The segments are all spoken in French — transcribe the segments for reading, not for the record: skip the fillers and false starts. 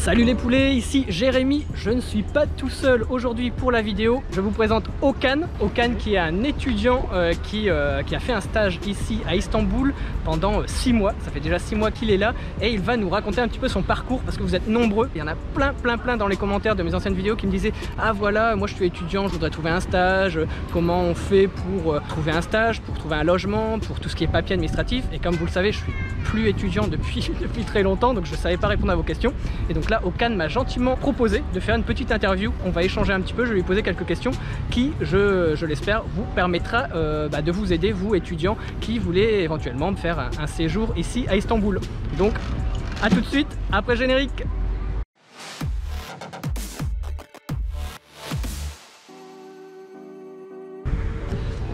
Salut les poulets, ici Jérémy. Je ne suis pas tout seul aujourd'hui pour la vidéo. Je vous présente Okan. Okan qui est un étudiant qui a fait un stage ici à Istanbul pendant 6 mois. Ça fait déjà 6 mois qu'il est là et il va nous raconter un petit peu son parcours parce que vous êtes nombreux. Il y en a plein dans les commentaires de mes anciennes vidéos qui me disaient ah voilà, moi je suis étudiant, je voudrais trouver un stage. Comment on fait pour trouver un stage, pour trouver un logement, pour tout ce qui est papier administratif. Et comme vous le savez, je suis plus étudiant depuis très longtemps, donc je ne savais pas répondre à vos questions. Et donc là, Okan m'a gentiment proposé de faire une petite interview. On va échanger un petit peu, je vais lui poser quelques questions qui, je l'espère, vous permettra de vous aider, vous étudiants qui voulez éventuellement faire un séjour ici à Istanbul. Donc à tout de suite, après le générique.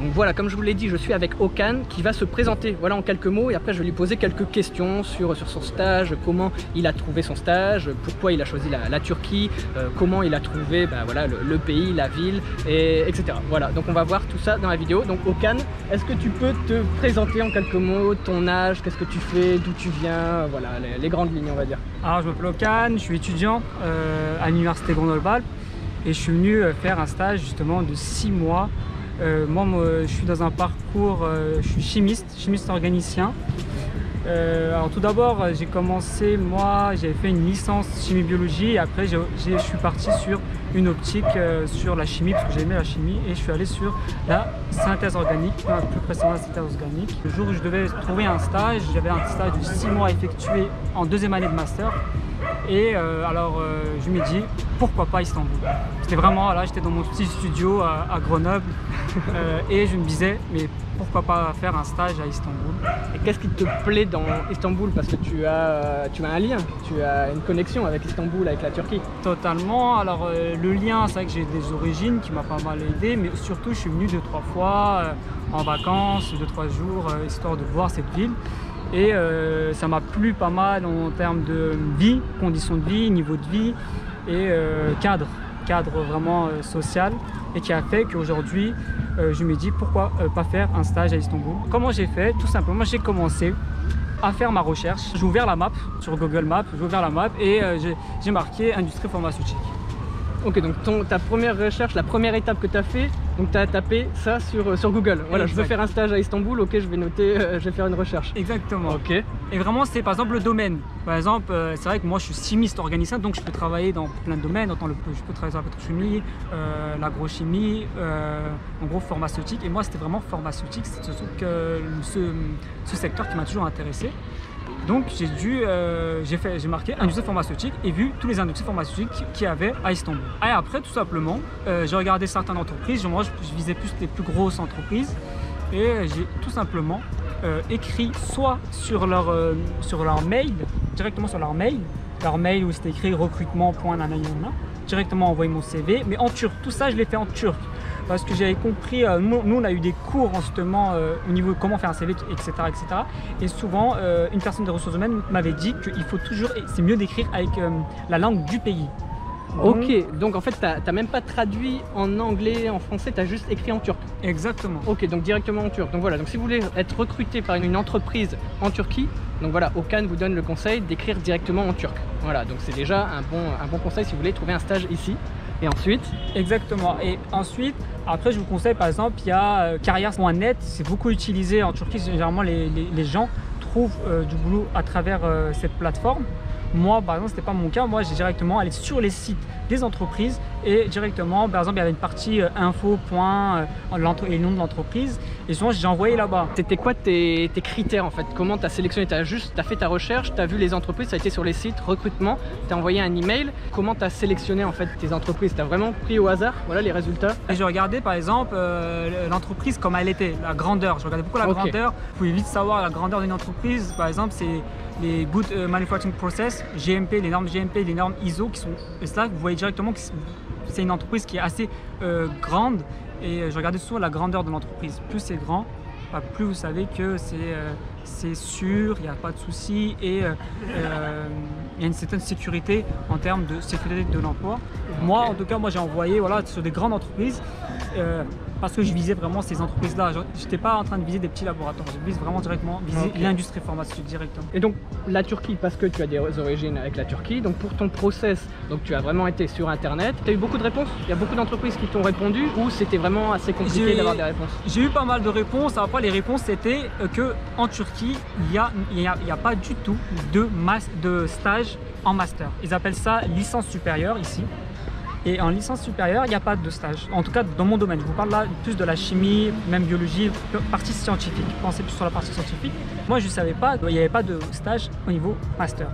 Donc voilà, comme je vous l'ai dit, je suis avec Okan qui va se présenter voilà, en quelques mots et après je vais lui poser quelques questions sur son stage, comment il a trouvé son stage, pourquoi il a choisi la Turquie, comment il a trouvé voilà, le pays, la ville, etc. Voilà, donc on va voir tout ça dans la vidéo. Donc Okan, est-ce que tu peux te présenter en quelques mots, ton âge, qu'est-ce que tu fais, d'où tu viens, voilà, les grandes lignes on va dire. Alors je m'appelle Okan, je suis étudiant à l'université Grenoble-Alpes et je suis venu faire un stage justement de 6 mois. Moi, je suis dans un parcours, je suis chimiste organicien. Alors tout d'abord, j'ai commencé, moi, j'avais fait une licence chimie-biologie et après je suis parti sur une optique sur la chimie parce que j'aimais la chimie et je suis allé sur la synthèse organique, plus précisément la synthèse organique. Le jour où je devais trouver un stage, j'avais un stage de 6 mois effectué en 2e année de master. Et je me dis pourquoi pas Istanbul. C'était vraiment là, j'étais dans mon petit studio à Grenoble et je me disais mais pourquoi pas faire un stage à Istanbul. Et qu'est-ce qui te plaît dans Istanbul? Parce que tu as un lien, tu as une connexion avec Istanbul, avec la Turquie. Totalement. Alors le lien, c'est vrai que j'ai des origines qui m'ont pas mal aidé, mais surtout je suis venu 2-3 fois en vacances, 2-3 jours, histoire de voir cette ville. Et ça m'a plu pas mal en termes de vie, conditions de vie, niveau de vie et cadre vraiment social et qui a fait qu'aujourd'hui je me dis pourquoi pas faire un stage à Istanbul. Comment j'ai fait? Tout simplement j'ai commencé à faire ma recherche. J'ai ouvert la map sur Google Maps, et j'ai marqué industrie pharmaceutique. Ok, donc ta première recherche, la première étape que tu as fait, donc tu as tapé ça sur Google. Voilà, je veux faire un stage à Istanbul, ok, je vais noter, je vais faire une recherche. Exactement. Ok. Et vraiment, c'est par exemple le domaine. Par exemple, c'est vrai que moi je suis chimiste organicien, donc je peux travailler dans plein de domaines. Je peux travailler dans la pétrochimie, l'agrochimie, en gros pharmaceutique. Et moi, c'était vraiment pharmaceutique, c'est surtout que ce secteur qui m'a toujours intéressé. Donc j'ai marqué industrie pharmaceutique et vu tous les industries pharmaceutiques qu'il y avait à Istanbul. Et après tout simplement, j'ai regardé certaines entreprises, moi je visais plus les plus grosses entreprises et j'ai tout simplement écrit soit sur leur mail, directement sur leur mail où c'était écrit recrutement.nanana, directement envoyé mon CV, mais en turc. Tout ça je l'ai fait en turc. Parce que j'avais compris, nous on a eu des cours justement au niveau de comment faire un CV, etc. Et souvent, une personne des ressources humaines m'avait dit qu'il faut toujours, c'est mieux d'écrire avec la langue du pays. Ok, donc en fait, tu n'as même pas traduit en anglais, en français, tu as juste écrit en turc. Exactement. Ok, donc directement en turc. Donc voilà, donc si vous voulez être recruté par une entreprise en Turquie, donc voilà, Okan vous donne le conseil d'écrire directement en turc. Voilà, donc c'est déjà un bon conseil si vous voulez trouver un stage ici. Et ensuite? Exactement. Et ensuite, après je vous conseille par exemple, il y a carrières.net, c'est beaucoup utilisé en Turquie. Généralement les gens trouvent du boulot à travers cette plateforme. Moi par exemple, c'était pas mon cas. Moi j'ai directement allé sur les sites des entreprises et directement, par exemple, il y avait une partie info, et le nom de l'entreprise et souvent j'ai envoyé là-bas. C'était quoi tes critères en fait? Comment tu as sélectionné? Tu as fait ta recherche, tu as vu les entreprises, ça a été sur les sites, recrutement, tu as envoyé un email. Comment tu as sélectionné en fait tes entreprises? Tu as vraiment pris au hasard, voilà les résultats? Et je regardais par exemple l'entreprise comme elle était, la grandeur. Je regardais beaucoup la grandeur. Vous pouvez vite savoir la grandeur d'une entreprise. Par exemple, c'est les Good Manufacturing Process, GMP, les normes GMP, les normes ISO qui sont. Et c'est là que vous voyez directement que c'est une entreprise qui est assez grande. Et je regardais souvent la grandeur de l'entreprise. Plus c'est grand, plus vous savez que c'est sûr, il n'y a pas de souci et il y a une certaine sécurité en termes de sécurité de l'emploi. Moi, en tout cas, j'ai envoyé voilà, sur des grandes entreprises parce que je visais vraiment ces entreprises-là. Je n'étais pas en train de viser des petits laboratoires, je vise vraiment directement l'industrie pharmaceutique directement. Et donc la Turquie, parce que tu as des origines avec la Turquie, donc pour ton process, donc tu as vraiment été sur Internet, tu as eu beaucoup de réponses? Il y a beaucoup d'entreprises qui t'ont répondu ou c'était vraiment assez compliqué d'avoir des réponses? J'ai eu pas mal de réponses. Après, les réponses c'était qu'en Turquie, il n'y a pas du tout de stage en master. Ils appellent ça licence supérieure ici. Et en licence supérieure, il n'y a pas de stage. En tout cas, dans mon domaine, je vous parle là plus de la chimie, même biologie, partie scientifique. Pensez plus sur la partie scientifique. Moi, je ne savais pas, il n'y avait pas de stage au niveau master.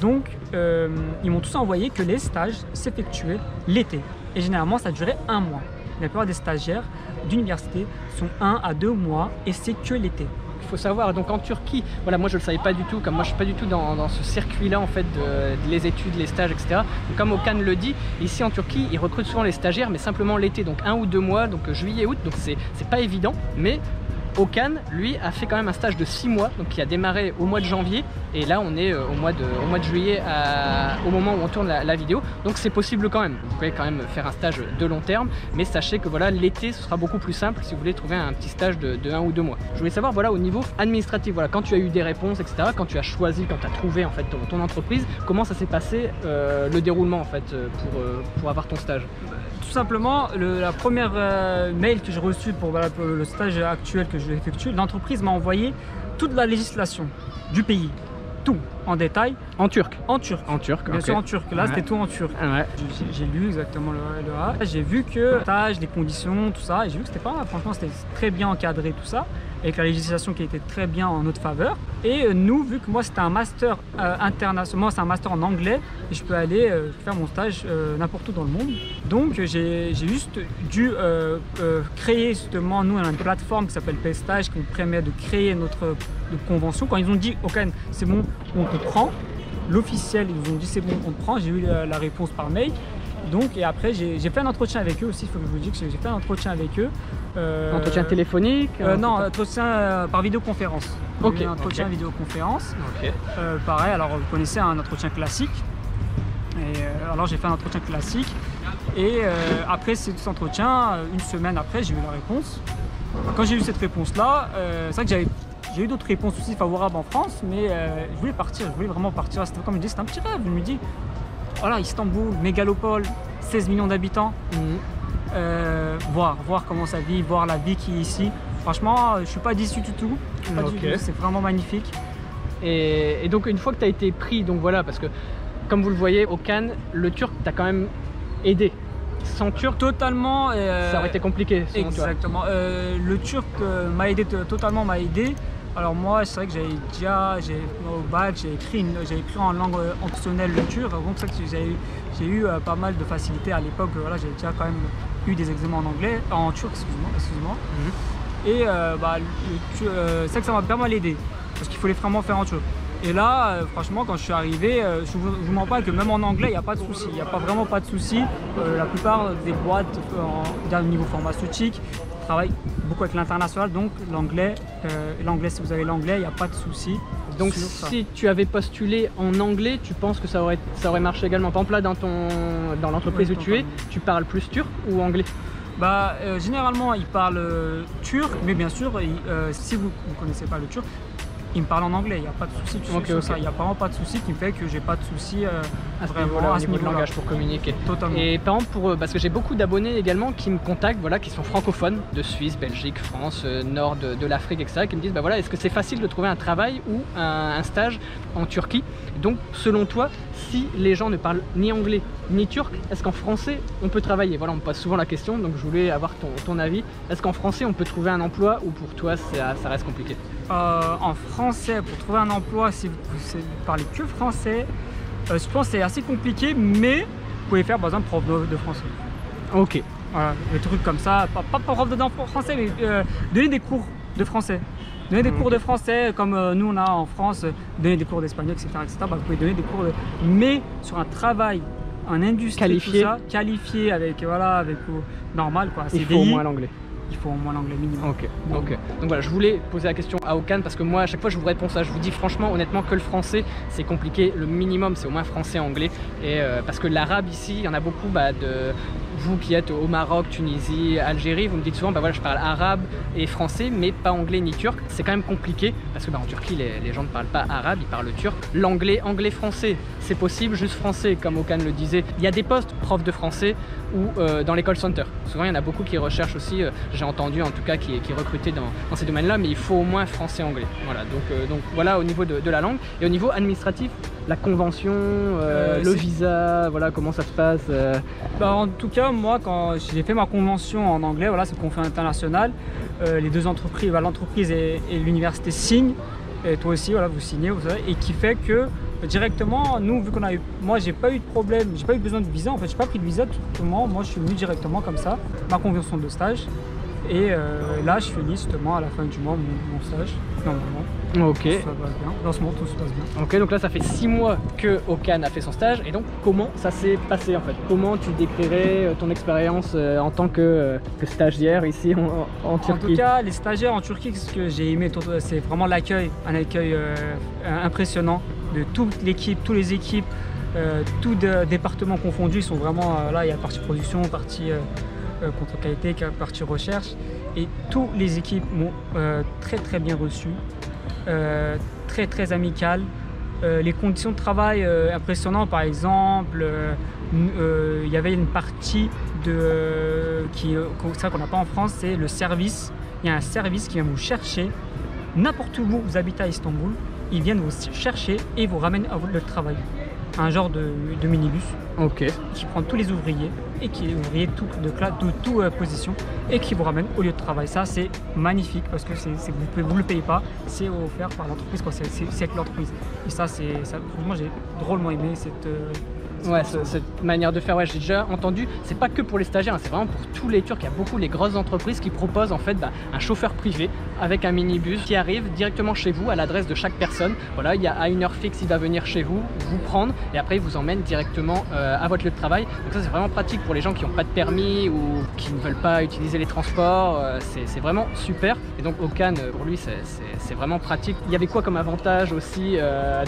Donc, ils m'ont tous envoyé que les stages s'effectuaient l'été. Et généralement, ça durait 1 mois. La plupart des stagiaires d'université sont 1 à 2 mois et c'est que l'été. Il faut savoir, donc en Turquie, voilà, moi je le savais pas du tout, comme moi je suis pas du tout dans ce circuit-là en fait de les études, les stages, etc. Donc, comme Okan le dit, ici en Turquie, ils recrutent souvent les stagiaires, mais simplement l'été, donc 1 ou 2 mois, donc juillet, août, donc c'est pas évident, mais Okan, lui, a fait quand même un stage de 6 mois, donc qui a démarré au mois de janvier, et là on est au mois de juillet, au moment où on tourne la vidéo, donc c'est possible quand même. Vous pouvez quand même faire un stage de long terme, mais sachez que voilà, l'été ce sera beaucoup plus simple si vous voulez trouver un petit stage de 1 ou 2 mois. Je voulais savoir, voilà, au niveau administratif, voilà, quand tu as eu des réponses, etc., quand tu as choisi, quand tu as trouvé en fait ton entreprise, comment ça s'est passé le déroulement en fait pour avoir ton stage? Tout simplement, la première mail que j'ai reçue pour le stage actuel que je vais effectuer, l'entreprise m'a envoyé toute la législation du pays, tout en détail. En turc? En turc. En turc, bien sûr en turc. Là, c'était tout en turc. Ouais. J'ai lu exactement le A. J'ai vu que le stage, les conditions, tout ça, et j'ai vu que c'était pas, franchement, c'était très bien encadré, tout ça, avec la législation qui était très bien en notre faveur. Et nous, vu que moi c'était un master international, c'est un master en anglais, et je peux aller faire mon stage n'importe où dans le monde. Donc j'ai juste dû créer justement, nous on a une plateforme qui s'appelle PayStage qui nous permet de créer notre convention. Quand ils ont dit ok, c'est bon, on te prend, l'officiel, ils nous ont dit c'est bon, on te prend, j'ai eu la réponse par mail. Donc, et après, j'ai fait un entretien avec eux aussi, il faut que je vous dise que j'ai fait un entretien avec eux. Entretien téléphonique non, entretien par vidéoconférence. Ok. Un entretien vidéoconférence. Ok. Pareil, alors vous connaissez un entretien classique. Et alors j'ai fait un entretien classique. Et après cet entretien, une semaine après, j'ai eu la réponse. Quand j'ai eu cette réponse-là, c'est vrai que j'ai eu d'autres réponses aussi favorables en France, mais je voulais partir, je voulais vraiment partir. C'était comme je dis, c'était un petit rêve. Je me dis, voilà, Istanbul, mégalopole, 16 millions d'habitants, voir comment ça vit, voir la vie qui est ici. Franchement, je ne suis pas déçu du tout. C'est vraiment magnifique. Et donc une fois que tu as été pris, donc voilà, parce que comme vous le voyez, Okan, le turc t'a quand même aidé. Sans turc, totalement, ça aurait été compliqué. Exactement. Le turc m'a aidé, totalement m'a aidé. Alors moi, c'est vrai que au bac, j'ai écrit en langue optionnelle le turc, donc c'est vrai que j'ai eu pas mal de facilité à l'époque. Voilà, j'ai déjà quand même eu des examens en turc, excuse-moi. Et c'est vrai que ça m'a pas mal aidé, parce qu'il fallait vraiment faire en turc. Et là, franchement, quand je suis arrivé, je vous mens pas que même en anglais, il n'y a pas de souci. Il n'y a vraiment pas de souci. La plupart des boîtes au niveau pharmaceutique travaillent beaucoup avec l'international, donc l'anglais, si vous avez l'anglais, il n'y a pas de souci. Donc si tu avais postulé en anglais, tu penses que ça aurait marché également? Par exemple là, dans l'entreprise où tu es, tu parles plus turc ou anglais? Généralement, ils parlent turc, mais bien sûr, si vous ne connaissez pas le turc, ils me parlent en anglais, il n'y a pas de souci sur ça. Il n'y a vraiment pas de souci qui me fait que j'ai pas de souci à ce niveau de langage pour communiquer. Totalement. Et par exemple, parce que j'ai beaucoup d'abonnés également qui me contactent, voilà, qui sont francophones de Suisse, Belgique, France, nord de l'Afrique, etc., qui me disent, voilà, est-ce que c'est facile de trouver un travail ou un stage en Turquie? Donc, selon toi, si les gens ne parlent ni anglais ni turc, est-ce qu'en français on peut travailler? Voilà, on me pose souvent la question, donc je voulais avoir ton avis. Est-ce qu'en français on peut trouver un emploi ou pour toi ça reste compliqué? En français, pour trouver un emploi, si vous parlez que français, je pense que c'est assez compliqué, mais vous pouvez faire par exemple prof de français. Ok. Voilà, des trucs comme ça, pas prof de français, mais donner des cours de français. Donner des cours de français, comme nous on a en France, donner des cours d'espagnol, etc. Vous pouvez donner des cours mais sur un travail en industrie, qualifié, tout ça, qualifié avec, voilà, avec normal quoi. Il faut au moins l'anglais. il faut au moins l'anglais minimum. Ok. Donc voilà, je voulais poser la question à Okan parce que moi à chaque fois je vous réponds ça, je vous dis franchement honnêtement que le français c'est compliqué, le minimum c'est au moins français-anglais et parce que l'arabe ici, il y en a beaucoup de vous qui êtes au Maroc, Tunisie, Algérie, vous me dites souvent voilà je parle arabe et français mais pas anglais ni turc, c'est quand même compliqué parce que en Turquie les gens ne parlent pas arabe, ils parlent turc. L'anglais, anglais-français c'est possible, juste français comme Okan le disait. Il y a des postes prof de français ou dans les call centers. Souvent il y en a beaucoup qui recherchent aussi, j'ai entendu en tout cas qui recrutaient dans ces domaines là, mais il faut au moins français-anglais. Voilà, donc voilà au niveau de la langue. Et au niveau administratif, la convention, le visa, voilà comment ça se passe En tout cas moi quand j'ai fait ma convention en anglais, voilà c'est convention internationale, les deux entreprises, l'entreprise et l'université signent, et toi aussi voilà vous signez, vous savez, et qui fait que directement, nous, vu qu'on a eu, moi j'ai pas eu de problème, j'ai pas eu besoin de visa, en fait j'ai pas pris de visa tout simplement, moi je suis venu directement comme ça, ma convention de stage, et là je finis justement à la fin du mois mon stage, normalement. Ok. Ça va bien, dans ce moment tout se passe bien. Ok, donc là ça fait 6 mois que Okan a fait son stage, et donc comment ça s'est passé en fait? Comment tu décrirais ton expérience en tant que stagiaire ici en Turquie? En tout cas, les stagiaires en Turquie, ce que j'ai aimé, c'est vraiment l'accueil, un accueil impressionnant de toute l'équipe, toutes les équipes, tous départements confondus, ils sont vraiment là, il y a partie production, partie contre qualité, partie recherche, et toutes les équipes m'ont très bien reçu, très amicales. Les conditions de travail impressionnantes, par exemple, il y avait une partie c'est vrai qu'on n'a pas en France, c'est le service. Il y a un service qui vient vous chercher n'importe où vous habitez à Istanbul. Ils viennent vous chercher et vous ramènent à votre travail. Un genre de minibus qui prend tous les ouvriers et qui est ouvrier de toute position et qui vous ramène au lieu de travail. Ça c'est magnifique parce que vous ne le payez pas, c'est offert par l'entreprise, c'est avec l'entreprise. Et ça, franchement j'ai drôlement aimé cette manière de faire. Ouais, j'ai déjà entendu, c'est pas que pour les stagiaires, c'est vraiment pour tous les Turcs. Il y a beaucoup les grosses entreprises qui proposent en fait un chauffeur privé avec un minibus qui arrive directement chez vous à l'adresse de chaque personne. Voilà, il y a à une heure fixe, il va venir chez vous, vous prendre et après il vous emmène directement à votre lieu de travail. Donc ça c'est vraiment pratique pour les gens qui n'ont pas de permis ou qui ne veulent pas utiliser les transports. C'est vraiment super. Et donc Okan, pour lui c'est vraiment pratique. Il y avait quoi comme avantage aussi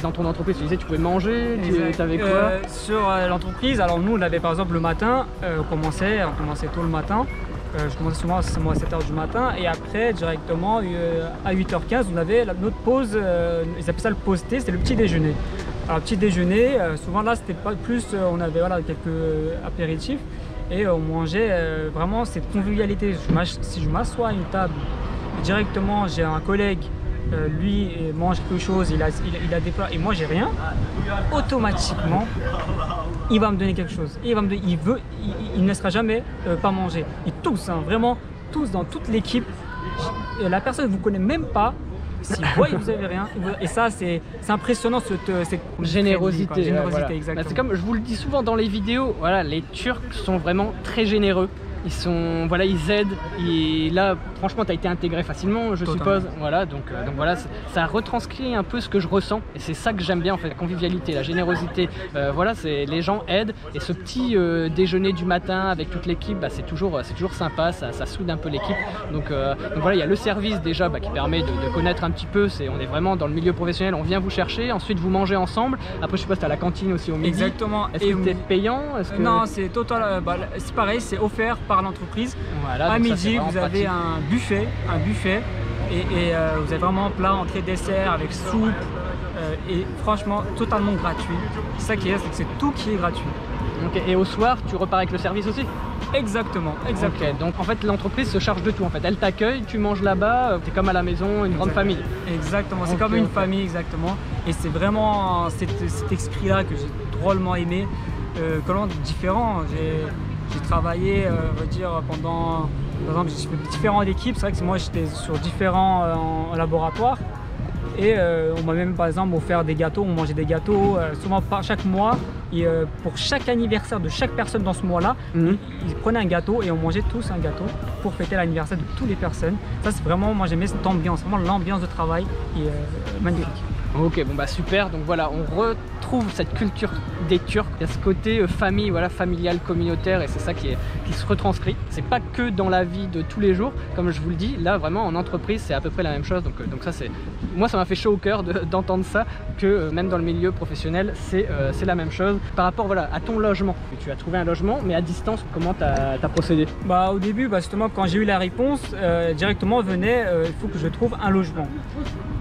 dans ton entreprise? Tu disais tu pouvais manger, tu avais quoi sur l'entreprise? Alors nous on avait par exemple le matin, on commençait tôt le matin. Je commençais souvent à 7h du matin et après directement à 8h15 on avait notre pause, ils appellent ça le pause thé, c'était le petit déjeuner. Alors petit déjeuner, souvent là c'était pas plus, on avait quelques apéritifs et on mangeait vraiment cette convivialité. Si je m'assois à une table, directement j'ai un collègue, lui mange quelque chose, il a des plats et moi j'ai rien, automatiquement il va me donner quelque chose. Il ne laissera jamais pas manger. Et tous, vraiment, tous dans toute l'équipe, la personne ne vous connaît même pas, s'il voit que vous n'avez rien. Et ça, c'est impressionnant, cette générosité. Voilà. Exactement. C'est comme je vous le dis souvent dans les vidéos, voilà, les Turcs sont vraiment très généreux. Ils aident. Et là, franchement, tu as été intégré facilement, je suppose. Voilà, donc voilà, ça retranscrit un peu ce que je ressens. Et c'est ça que j'aime bien, en fait, la convivialité, la générosité. Voilà, les gens aident. Et ce petit déjeuner du matin avec toute l'équipe, c'est toujours sympa. Ça soude un peu l'équipe. Donc voilà, il y a le service déjà qui permet de connaître un petit peu. On est vraiment dans le milieu professionnel. On vient vous chercher. Ensuite, vous mangez ensemble. Après, je suppose, tu as la cantine aussi au midi. Exactement. Est-ce que c'est payant? Non, c'est total. C'est pareil, c'est offert par l'entreprise. Voilà, à midi, vous avez un buffet et vous avez vraiment plat, entrée, dessert avec soupe et franchement totalement gratuit. C'est ça qui est, c'est tout qui est gratuit. Okay. Et au soir, tu repars avec le service aussi? Exactement. Okay. Donc en fait, l'entreprise se charge de tout. En fait, elle t'accueille, tu manges là-bas, tu es comme à la maison, une grande famille. Exactement. C'est comme une famille, exactement. Et c'est vraiment cet esprit-là que j'ai drôlement aimé. Comment différent. J'ai travaillé, on va dire, pendant, par exemple, j'ai fait différentes équipes. C'est vrai que moi, j'étais sur différents laboratoires. Et on m'a même, par exemple, offert des gâteaux. On mangeait des gâteaux souvent chaque mois. Et pour chaque anniversaire de chaque personne dans ce mois-là, ils prenaient un gâteau et on mangeait tous un gâteau pour fêter l'anniversaire de toutes les personnes. Ça, c'est vraiment, moi, j'aimais cette ambiance. Vraiment, l'ambiance de travail est magnifique. Ok, bon super, donc voilà, on retrouve retrouve cette culture des Turcs. Il y a ce côté famille, voilà, familial, communautaire, et c'est ça qui se retranscrit. C'est pas que dans la vie de tous les jours, comme je vous le dis. Là, vraiment, en entreprise, c'est à peu près la même chose. Donc ça, moi, ça m'a fait chaud au cœur d'entendre ça, que même dans le milieu professionnel, c'est la même chose. Par rapport, voilà, à ton logement, tu as trouvé un logement, mais à distance, comment tu as procédé? Bah, au début, justement, quand j'ai eu la réponse, directement venait il faut que je trouve un logement.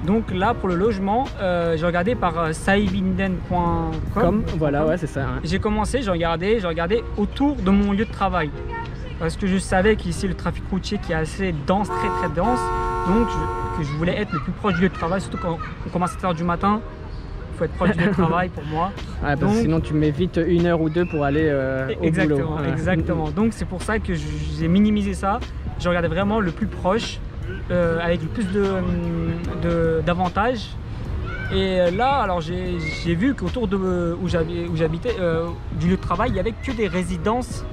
Donc là, pour le logement, j'ai regardé par saibinden.com. Voilà, ouais, c'est ça. Hein. J'ai commencé, j'ai regardé autour de mon lieu de travail. Parce que je savais qu'ici, le trafic routier qui est assez dense, très très dense, donc que je voulais être le plus proche du lieu de travail, surtout quand on commence à 7 h du matin. Il faut être proche du lieu de travail pour moi. Ouais, parce que sinon tu mets vite 1 heure ou 2 pour aller au boulot. Exactement. Donc c'est pour ça que j'ai minimisé ça. Je regardais vraiment le plus proche, avec le plus d'avantages. Et là, alors j'ai vu qu'autour de où j'habitais, du lieu de travail, il n'y avait que des résidences.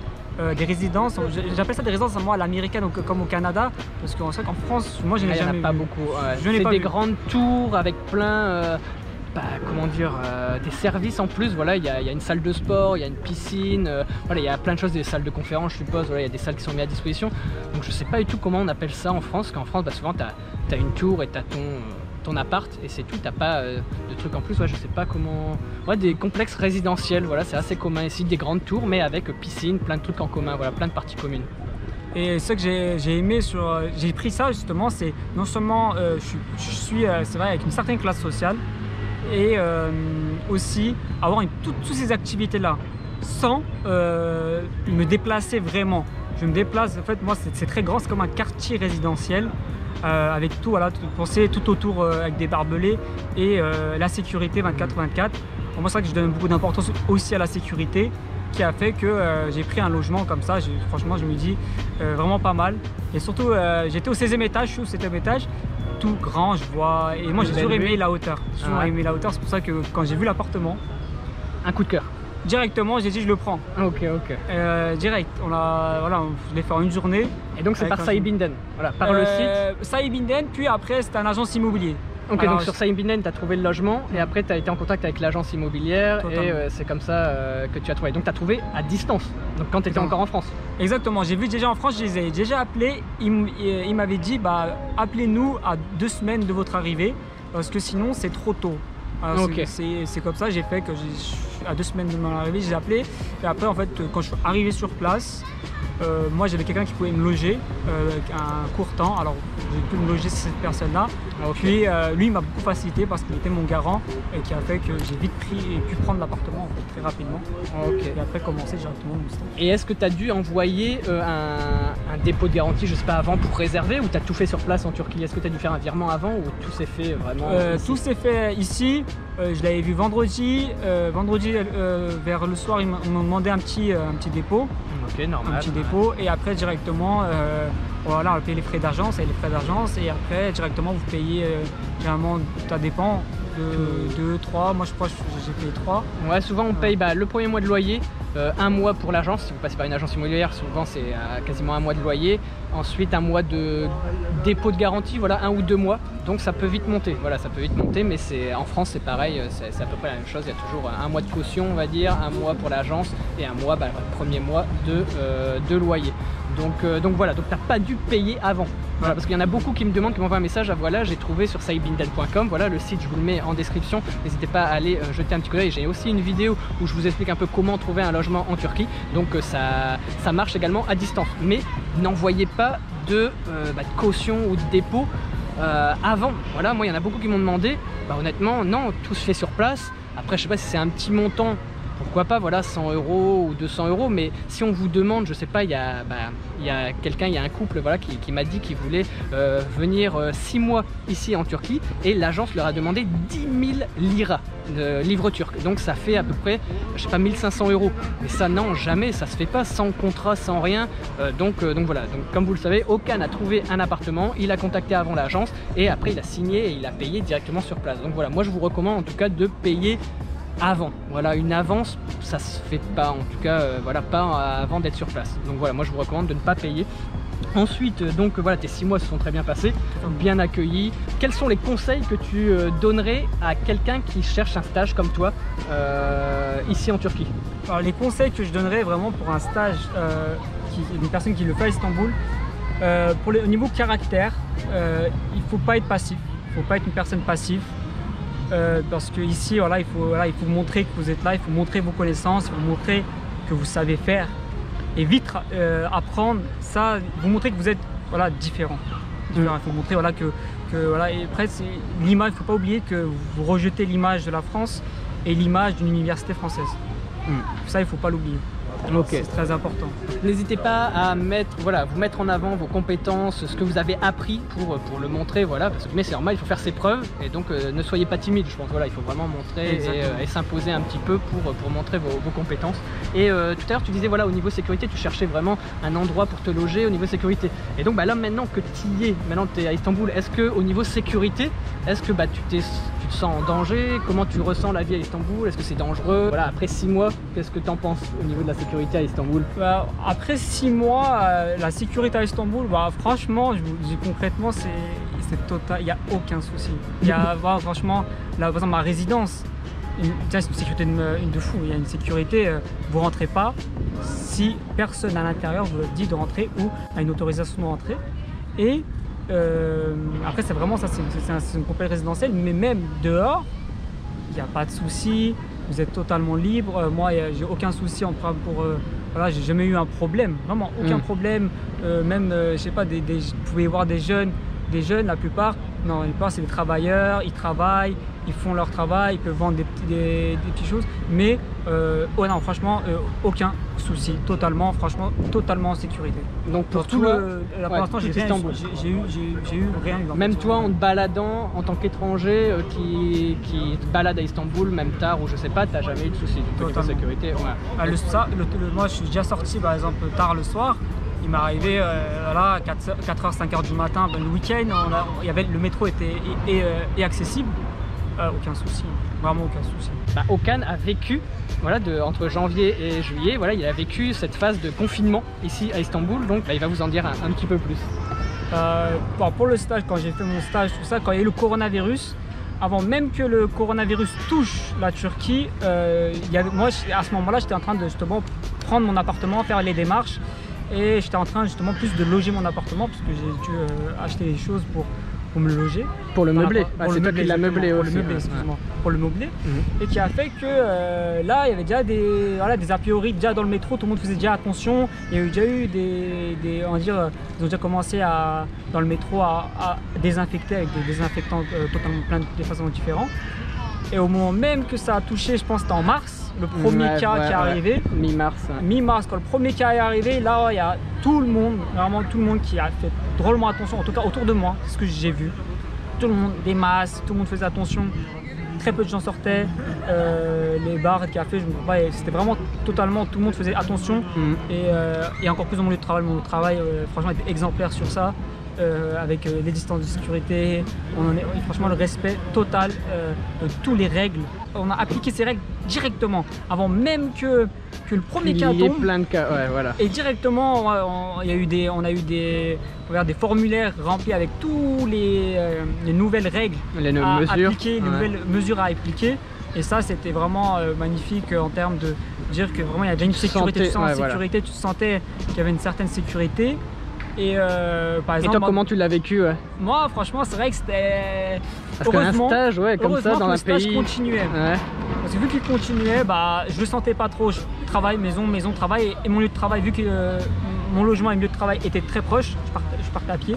J'appelle ça des résidences à l'américaine comme au Canada, parce qu'en France, moi je n'ai jamais vu. Il n'y en a pas beaucoup. Je n'ai pas des vu. grandes tours avec plein, comment dire, des services en plus. Voilà, il y a une salle de sport, il y a une piscine, voilà, il y a plein de choses, des salles de conférence, je suppose. Voilà, il y a des salles qui sont mises à disposition. Donc je sais pas du tout comment on appelle ça en France. Qu'en France, souvent tu as une tour et tu as ton appart et c'est tout, t'as pas de trucs en plus. Ouais, je sais pas comment. Ouais, des complexes résidentiels, voilà, c'est assez commun ici, des grandes tours mais avec piscine, plein de trucs en commun, voilà, plein de parties communes. Et ce que j'ai aimé j'ai pris ça justement, c'est non seulement je suis c'est vrai, avec une certaine classe sociale, et aussi avoir toutes ces activités là sans me déplacer vraiment. Je me déplace, en fait moi c'est très grand, c'est comme un quartier résidentiel. Avec tout, voilà, penser tout autour avec des barbelés et la sécurité 24/24. Pour moi, c'est vrai que je donne beaucoup d'importance aussi à la sécurité, qui a fait que j'ai pris un logement comme ça. Franchement, je me dis vraiment pas mal. Et surtout, j'étais au 16e étage, je suis au 7e étage, tout grand, je vois. Et moi, j'ai toujours aimé la hauteur. J'ai toujours aimé la hauteur, c'est pour ça que quand j'ai vu l'appartement, un coup de cœur. Directement, j'ai dit je le prends. Ok. Direct, je l'ai fait en une journée. Et donc c'est par Saibinden, voilà, par le site Saibinden, puis après c'est un agence immobilier. Ok, alors, donc sur Saibinden, tu as trouvé le logement et après tu as été en contact avec l'agence immobilière. Totalement. Et c'est comme ça que tu as trouvé. Donc tu as trouvé à distance, donc quand tu étais encore en France. Exactement, j'ai vu déjà en France, je les ai déjà appelés. Il m'avait dit, appelez-nous à 2 semaines de votre arrivée parce que sinon c'est trop tôt. Okay. C'est comme ça, j'ai fait que à 2 semaines de mon arrivée, j'ai appelé. Et après, en fait, quand je suis arrivé sur place, moi j'avais quelqu'un qui pouvait me loger avec un court temps. Alors j'ai pu me loger chez cette personne-là. Okay. Puis lui il m'a beaucoup facilité parce qu'il était mon garant et qui a fait que j'ai vite pu prendre l'appartement en fait, très rapidement. Okay. Et après commencer directement mon stage. Et est-ce que tu as dû envoyer un dépôt de garantie, je sais pas, avant pour réserver, ou tu as tout fait sur place en Turquie? Est-ce que tu as dû faire un virement avant ou tout s'est fait vraiment tout s'est fait ici. Je l'avais vu vendredi. Vers le soir, ils m'ont demandé un petit dépôt. Ok, normal. Un petit dépôt. Et après, directement, voilà, on paye les frais d'agence. Et après, directement, vous payez, généralement, ça dépend, de 2, 3. Moi, je crois que j'ai payé 3. Ouais, souvent, on paye le premier mois de loyer. 1 mois pour l'agence, si vous passez par une agence immobilière, souvent c'est quasiment 1 mois de loyer. Ensuite 1 mois de dépôt de garantie, voilà, 1 ou 2 mois. Donc ça peut vite monter, voilà, ça peut vite monter, mais en France c'est pareil, c'est à peu près la même chose. Il y a toujours 1 mois de caution, on va dire, 1 mois pour l'agence et 1 mois, le premier mois de loyer. Donc voilà, donc t'as pas dû payer avant. Voilà, parce qu'il y en a beaucoup qui me demandent, qui m'envoient un message, voilà, j'ai trouvé sur saibinden.com, voilà le site, je vous le mets en description, n'hésitez pas à aller jeter un petit coup d'œil. J'ai aussi une vidéo où je vous explique un peu comment trouver un logement en Turquie, donc ça marche également à distance, mais n'envoyez pas de caution ou de dépôt avant. Voilà, moi il y en a beaucoup qui m'ont demandé, honnêtement non, tout se fait sur place. Après je sais pas si c'est un petit montant, pourquoi pas, voilà, 100 € ou 200 €, mais si on vous demande, je sais pas, il y a un couple, voilà, qui m'a dit qu'il voulait venir 6 mois ici en Turquie et l'agence leur a demandé 10 000 liras de livres turcs, donc ça fait à peu près, je sais pas, 1 500 €, mais ça non, jamais, ça se fait pas sans contrat, sans rien, donc voilà, donc comme vous le savez, Okan a trouvé un appartement, il a contacté avant l'agence et après il a signé et il a payé directement sur place. Donc voilà, moi je vous recommande en tout cas de payer avant, voilà, une avance ça se fait pas, en tout cas voilà, pas avant d'être sur place. Donc voilà, moi je vous recommande de ne pas payer Ensuite, donc voilà, tes 6 mois se sont très bien passés, bien accueillis. Quels sont les conseils que tu donnerais à quelqu'un qui cherche un stage comme toi ici en Turquie? Alors, les conseils que je donnerais vraiment pour un stage, une personne qui le fait à Istanbul, au niveau caractère, il ne faut pas être passif, il ne faut pas être une personne passive. Parce que ici, voilà, il faut montrer que vous êtes là, il faut montrer vos connaissances, il faut montrer que vous savez faire et vite apprendre ça, vous montrer que vous êtes différent. Il faut montrer et après l'image, il ne faut pas oublier que vous rejetez l'image de la France et l'image d'une université française. Ça, il ne faut pas l'oublier. Okay. C'est très important. N'hésitez pas à vous mettre en avant vos compétences, ce que vous avez appris pour le montrer, mais c'est normal, il faut faire ses preuves et donc ne soyez pas timide, je pense, il faut vraiment montrer et s'imposer un petit peu pour montrer vos compétences. Et tout à l'heure tu disais au niveau sécurité, tu cherchais vraiment un endroit pour te loger au niveau sécurité. Et donc là maintenant que tu y es, maintenant tu es à Istanbul, est-ce que au niveau sécurité, est-ce que tu te sens en danger? Comment tu ressens la vie à Istanbul? Est-ce que c'est dangereux? Après 6 mois, qu'est-ce que tu en penses au niveau de la sécurité à Istanbul? Après 6 mois, la sécurité à Istanbul, franchement, je vous dis concrètement, c'est total, il n'y a aucun souci. Il y a franchement, là, par exemple, ma résidence, c'est une sécurité de fou. Il y a une sécurité, vous ne rentrez pas si personne à l'intérieur vous dit de rentrer ou a une autorisation de rentrer. Et après, c'est vraiment ça, c'est une compagnie résidentielle, mais même dehors, il n'y a pas de souci. Vous êtes totalement libre. Moi, j'ai aucun souci j'ai jamais eu un problème, vraiment aucun problème. Même, je sais pas, vous pouvez voir des jeunes, la plupart c'est des travailleurs, ils travaillent, ils font leur travail, ils peuvent vendre des petites choses, mais non, franchement, aucun souci, totalement en sécurité. Donc pour toi, pour l'instant, j'ai eu rien. Même toi, en te baladant en tant qu'étranger qui te balade à Istanbul, même tard ou je sais pas, t'as jamais eu de soucis au niveau sécurité? Moi, je suis déjà sorti, par exemple, tard le soir. Il m'est arrivé 4h, 5h du matin, le week-end, le métro était accessible. Aucun souci, vraiment aucun souci. Okan a vécu, entre janvier et juillet, il a vécu cette phase de confinement ici à Istanbul, donc il va vous en dire un petit peu plus. Pour le stage, quand j'ai fait mon stage, tout ça, quand il y a eu le coronavirus, avant même que le coronavirus touche la Turquie, moi à ce moment-là, j'étais en train de justement prendre mon appartement, faire les démarches. Et j'étais en train justement plus de loger mon appartement parce que j'ai dû acheter des choses pour me loger. Pour le meubler. C'est toi qui l'as meublé aussi. Pour le meubler. Et qui a fait que là, il y avait déjà des a priori déjà dans le métro, tout le monde faisait déjà attention. Il y a déjà eu ils ont déjà commencé dans le métro à désinfecter avec des désinfectants totalement plein de façons différentes. Et au moment même que ça a touché, je pense que c'était en mars, le premier cas qui est arrivé. Mi-mars. Mi-mars, quand le premier cas est arrivé, là, il y a tout le monde, vraiment tout le monde qui a fait drôlement attention, en tout cas autour de moi, c'est ce que j'ai vu. Tout le monde, des masques, tout le monde faisait attention. Très peu de gens sortaient, les bars, les cafés, c'était vraiment totalement, tout le monde faisait attention. Et encore plus dans mon lieu de travail, franchement était exemplaire sur ça. Avec les distances de sécurité, franchement le respect total de toutes les règles. On a appliqué ces règles directement, avant même que le premier cas tombe. Plein de cas, Et directement, on a eu des formulaires remplis avec toutes les nouvelles règles à appliquer, les nouvelles mesures à appliquer. Et ça, c'était vraiment magnifique en termes de dire que vraiment il y avait une sécurité. Tu sentais qu'il y avait une certaine sécurité. Et par exemple, toi, comment tu l'as vécu? Moi, franchement, c'est vrai que c'était. Parce qu'un stage, comme ça, dans un pays. Le stage continuait. Parce que vu qu'il continuait, je le sentais pas trop. Je travaille, maison, travail. Et mon lieu de travail, vu que mon logement et mon lieu de travail étaient très proches, je partais à pied.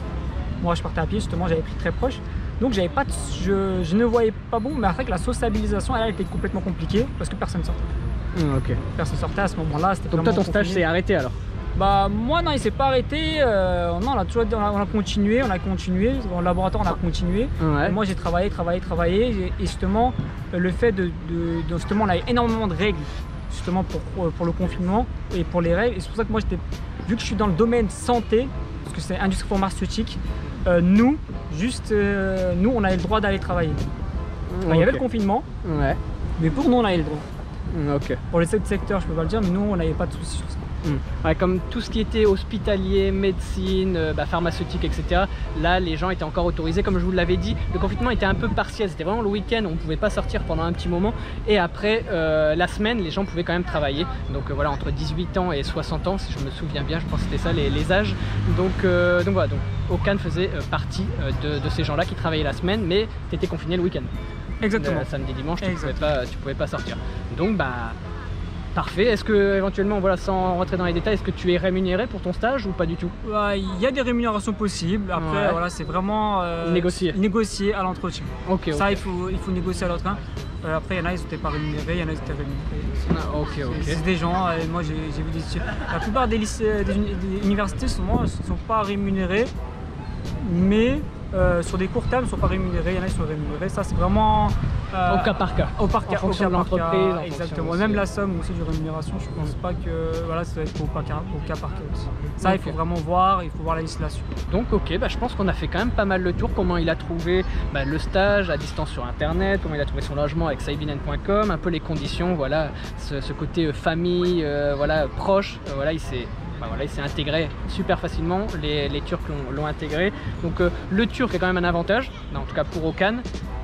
Moi, je partais à pied, justement, j'avais pris très proche. Donc, je ne voyais pas bon. Mais après, que la sociabilisation, elle était complètement compliquée parce que personne sortait. Personne sortait à ce moment-là. Donc, toi, ton stage s'est arrêté alors? Moi non, il s'est pas arrêté, non, on a continué, dans le laboratoire on a continué. Et moi j'ai travaillé et justement le fait justement on a énormément de règles justement pour le confinement et pour les règles, et c'est pour ça que moi vu que je suis dans le domaine santé, parce que c'est industrie pharmaceutique, nous on avait le droit d'aller travailler. Il y avait le confinement, mais pour nous on avait le droit. Pour les autres secteurs je peux pas le dire, mais nous on n'avait pas de soucis sur ça. Ouais, comme tout ce qui était hospitalier, médecine, pharmaceutique, etc. Là, les gens étaient encore autorisés. Comme je vous l'avais dit, le confinement était un peu partiel. C'était vraiment le week-end, on ne pouvait pas sortir pendant un petit moment. Et après, la semaine, les gens pouvaient quand même travailler. Donc voilà, entre 18 ans et 60 ans, si je me souviens bien, je pense que c'était ça les âges. Donc voilà, donc Okan faisait partie de ces gens-là qui travaillaient la semaine, mais tu étais confiné le week-end. Exactement. Samedi, dimanche, tu pouvais pas sortir. Donc parfait. Est-ce que éventuellement, voilà, sans rentrer dans les détails, est-ce que tu es rémunéré pour ton stage ou pas du tout? Il y a des rémunérations possibles. Après, voilà, c'est vraiment négocier à l'entretien. Ça, il faut négocier à l'entretien. Après, il y en a, ils n'étaient pas rémunérés, il y en a, ils étaient rémunérés. C'est des gens, moi j'ai vu la plupart des lycées, des universités ne sont pas rémunérés, mais sur des courts termes, ils ne sont pas rémunérés, il y en a qui sont rémunérés. Ça, c'est vraiment au cas par cas. Au cas, en fonction de l'entreprise. Exactement. Même la somme aussi de rémunération, je ne pense pas que voilà, ça doit être au cas par cas aussi. Ça, il faut vraiment voir, il faut voir la législation. Donc, je pense qu'on a fait quand même pas mal le tour. Comment il a trouvé le stage à distance sur Internet, comment il a trouvé son logement avec saibinen.com, un peu les conditions, voilà, ce côté famille, voilà, proche, voilà, il s'est intégré super facilement, les Turcs l'ont intégré. Donc le turc est quand même un avantage, en tout cas pour Okan.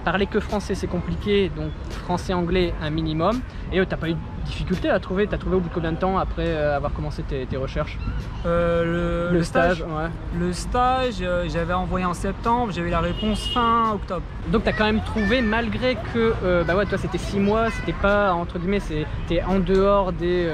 Parler que français c'est compliqué, donc français-anglais un minimum. Et t'as pas eu de difficulté à trouver, t'as trouvé au bout de combien de temps après avoir commencé tes recherches? Le stage, ouais. Le stage, j'avais envoyé en septembre, j'avais la réponse fin octobre. Donc t'as quand même trouvé, malgré que toi c'était 6 mois, c'était pas entre guillemets, c'était en dehors des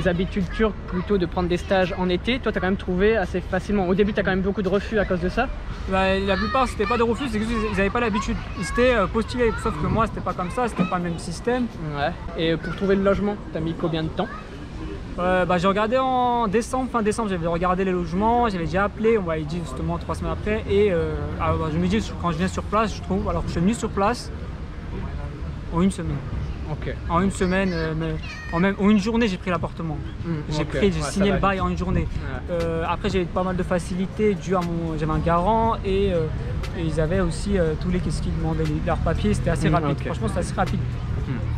habitudes turques, plutôt de prendre des stages en été. Toi t'as quand même trouvé assez facilement. Au début t'as quand même beaucoup de refus à cause de ça? La plupart c'était pas de refus, c'est qu'ils n'avaient pas l'habitude, ils s'étaient postulés, sauf que moi c'était pas comme ça, c'était pas le même système. Ouais. Et pour trouver le logement, t'as mis combien de temps? J'ai regardé en décembre, fin décembre, j'avais regardé les logements, j'avais déjà appelé, on m'avait dit justement 3 semaines après, et je me dis quand je viens sur place, je trouve, alors que je suis venu sur place en une semaine. En une semaine, en une journée, j'ai pris l'appartement. J'ai signé le bail en une journée. Après, j'ai eu pas mal de facilités dû à j'avais un garant et ils avaient aussi tous les qu'est-ce qu'ils demandaient leurs papiers, c'était assez rapide. Franchement, c'était assez rapide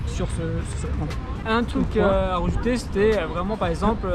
sur ce point. Un truc à rajouter, c'était vraiment par exemple,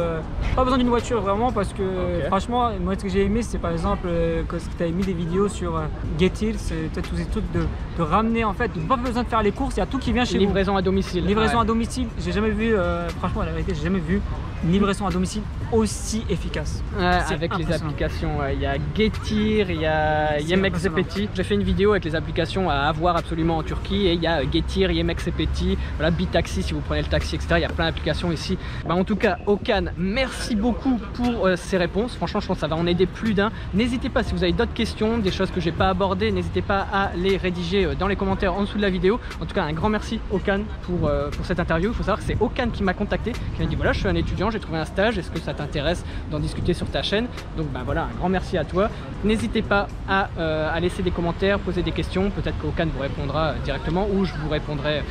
pas besoin d'une voiture vraiment parce que franchement, moi ce que j'ai aimé c'est par exemple que tu avais mis des vidéos sur Getir, c'est peut-être tous ces trucs de ramener en fait, pas besoin de faire les courses, il y a tout qui vient chez vous. Livraison à domicile. Livraison à domicile, j'ai jamais vu, franchement la vérité, j'ai jamais vu une livraison à domicile aussi efficace. Avec les applications, il y a Getir, il y a Yemek Sepeti. J'ai fait une vidéo avec les applications à avoir absolument en Turquie et il y a Getir, Yemek Sepeti, voilà, Bitaxi si vous prenez le taxi, etc. Il y a plein d'applications ici. En tout cas, Okan, merci beaucoup pour ces réponses. Franchement, je pense que ça va en aider plus d'un. N'hésitez pas, si vous avez d'autres questions, des choses que j'ai pas abordées, n'hésitez pas à les rédiger dans les commentaires en dessous de la vidéo. En tout cas, un grand merci Okan pour cette interview. Il faut savoir que c'est Okan qui m'a contacté, qui m'a dit voilà, je suis un étudiant, j'ai trouvé un stage, est-ce que ça t'intéresse d'en discuter sur ta chaîne? Donc voilà, un grand merci à toi. N'hésitez pas à laisser des commentaires, poser des questions, peut-être qu'Okan vous répondra directement ou je vous répondrai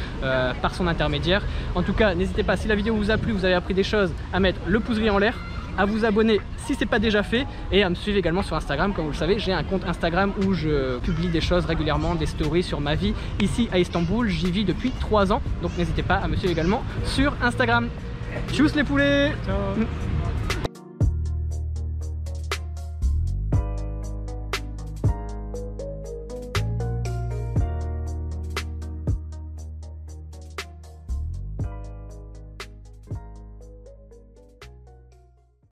par son intermédiaire. En tout cas, n'hésitez pas, si la vidéo vous a plu, vous avez appris des choses, à mettre le pouce en l'air, à vous abonner si ce n'est pas déjà fait et à me suivre également sur Instagram. Comme vous le savez, j'ai un compte Instagram où je publie des choses régulièrement, des stories sur ma vie ici à Istanbul. J'y vis depuis 3 ans, donc n'hésitez pas à me suivre également sur Instagram. Tchuss les poulets! Ciao.